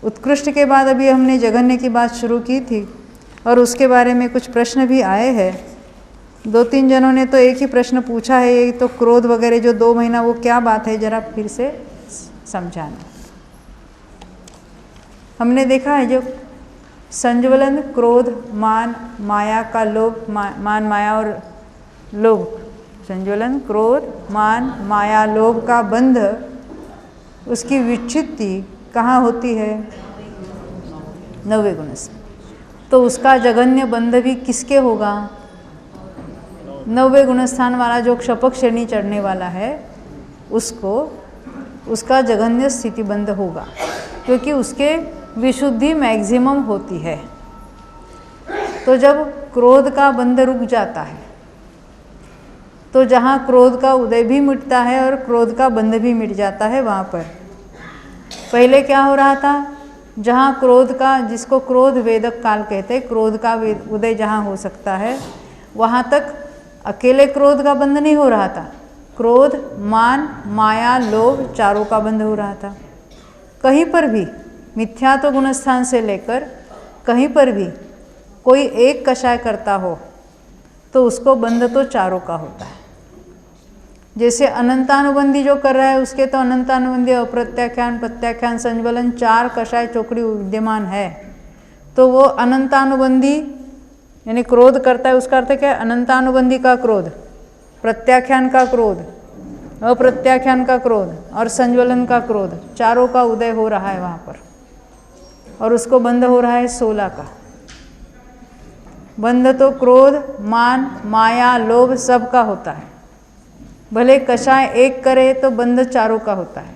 उत्कृष्ट के बाद अभी हमने जघन्य की बात शुरू की थी और उसके बारे में कुछ प्रश्न भी आए हैं। 2-3 जनों ने तो एक ही प्रश्न पूछा है, ये तो क्रोध वगैरह जो 2 महीना, वो क्या बात है, जरा फिर से समझाना। हमने देखा है जो संज्वलन, क्रोध, मान, माया का लोभ, मान, माया और लोभ, संज्वलन, क्रोध, मान, माया, लोभ का बंध, उसकी विच्छित्ति कहाँ होती है? 9वें गुणस्थान। तो उसका जघन्य बंध भी किसके होगा? 9वें गुणस्थान वाला जो क्षपक श्रेणी चढ़ने वाला है उसको, उसका जघन्य स्थिति बंध होगा, क्योंकि उसके विशुद्धि मैक्सिमम होती है। तो जब क्रोध का बंध रुक जाता है तो जहाँ क्रोध का उदय भी मिटता है और क्रोध का बंध भी मिट जाता है, वहाँ पर पहले क्या हो रहा था, जहाँ क्रोध का, जिसको क्रोध वेदक काल कहते हैं, क्रोध का उदय जहाँ हो सकता है वहाँ तक अकेले क्रोध का बंध नहीं हो रहा था, क्रोध, मान, माया, लोभ चारों का बंध हो रहा था। कहीं पर भी मिथ्यात्व गुणस्थान से लेकर कहीं पर भी कोई एक कषाय करता हो तो उसको बंध तो चारों का होता है। जैसे अनंतानुबंधी जो कर रहा है उसके तो अनंतानुबंधी, अप्रत्याख्यान, प्रत्याख्यान, संज्वलन 4 कषाय चौकड़ी विद्यमान है, तो वो अनंतानुबंधी यानी क्रोध करता है, उसका अर्थ क्या है? अनंतानुबंधी का क्रोध, प्रत्याख्यान का क्रोध, अप्रत्याख्यान का क्रोध और संज्वलन का क्रोध, चारों का उदय हो रहा है वहाँ पर, और उसको बंध हो रहा है 16 का बंध। तो क्रोध, मान, माया, लोभ सब का होता है, भले कषाय एक करे तो बंध चारों का होता है।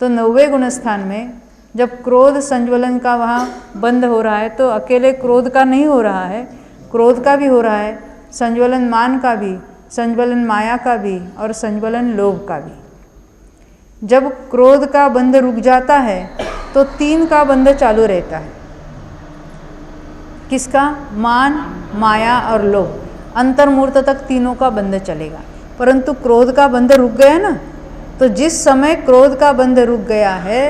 तो 9वें गुणस्थान में जब क्रोध संज्वलन का वहाँ बंध हो रहा है तो अकेले क्रोध का नहीं हो रहा है, क्रोध का भी हो रहा है, संज्वलन मान का भी, संज्वलन माया का भी और संज्वलन लोभ का भी। जब क्रोध का बंध रुक जाता है तो 3 का बंध चालू रहता है। किसका? मान, माया और लोभ, अंतर्मूर्त तक तीनों का बंध चलेगा। परंतु क्रोध का बंध रुक गया ना, तो जिस समय क्रोध का बंध रुक गया है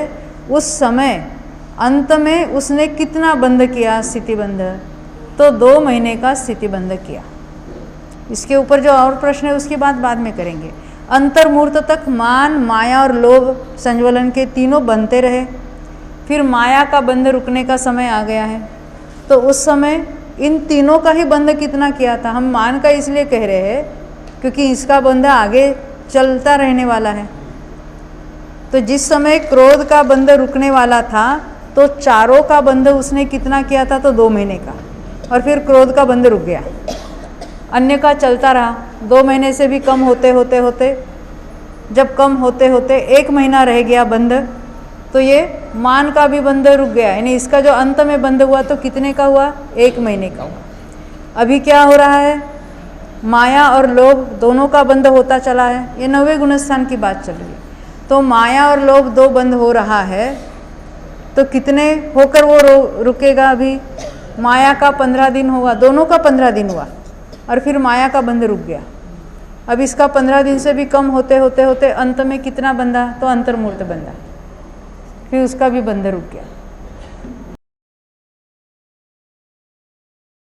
उस समय अंत में उसने कितना बंध किया? स्थिति बंध। तो 2 महीने का स्थिति बंध किया। इसके ऊपर जो और प्रश्न है उसकी बात बाद में करेंगे। अंतर्मूर्त तक मान, माया और लोभ संज्वलन के तीनों बनते रहे। फिर माया का बंध रुकने का समय आ गया है, तो उस समय इन तीनों का ही बंध कितना किया था? हम मान का इसलिए कह रहे हैं क्योंकि इसका बंध आगे चलता रहने वाला है। तो जिस समय क्रोध का बंध रुकने वाला था तो चारों का बंध उसने कितना किया था? तो 2 महीने का, और फिर क्रोध का बंध रुक गया, अन्य का चलता रहा। 2 महीने से भी कम होते होते होते, जब कम होते होते 1 महीना रह गया बंध, तो ये मान का भी बंध रुक गया, यानी इसका जो अंत में बंध हुआ तो कितने का हुआ? 1 महीने का हुआ। अभी क्या हो रहा है? माया और लोभ दोनों का बंध होता चला है। ये 9वें गुणस्थान की बात चल रही है। तो माया और लोभ 2 बंध हो रहा है, तो कितने होकर वो रुकेगा? अभी माया का 15 दिन हुआ, दोनों का 15 दिन हुआ, और फिर माया का बंध रुक गया। अब इसका 15 दिन से भी कम होते होते अंत में कितना बंधा? तो अंतर्मूर्त बंधा, फिर उसका भी बंध रुक गया।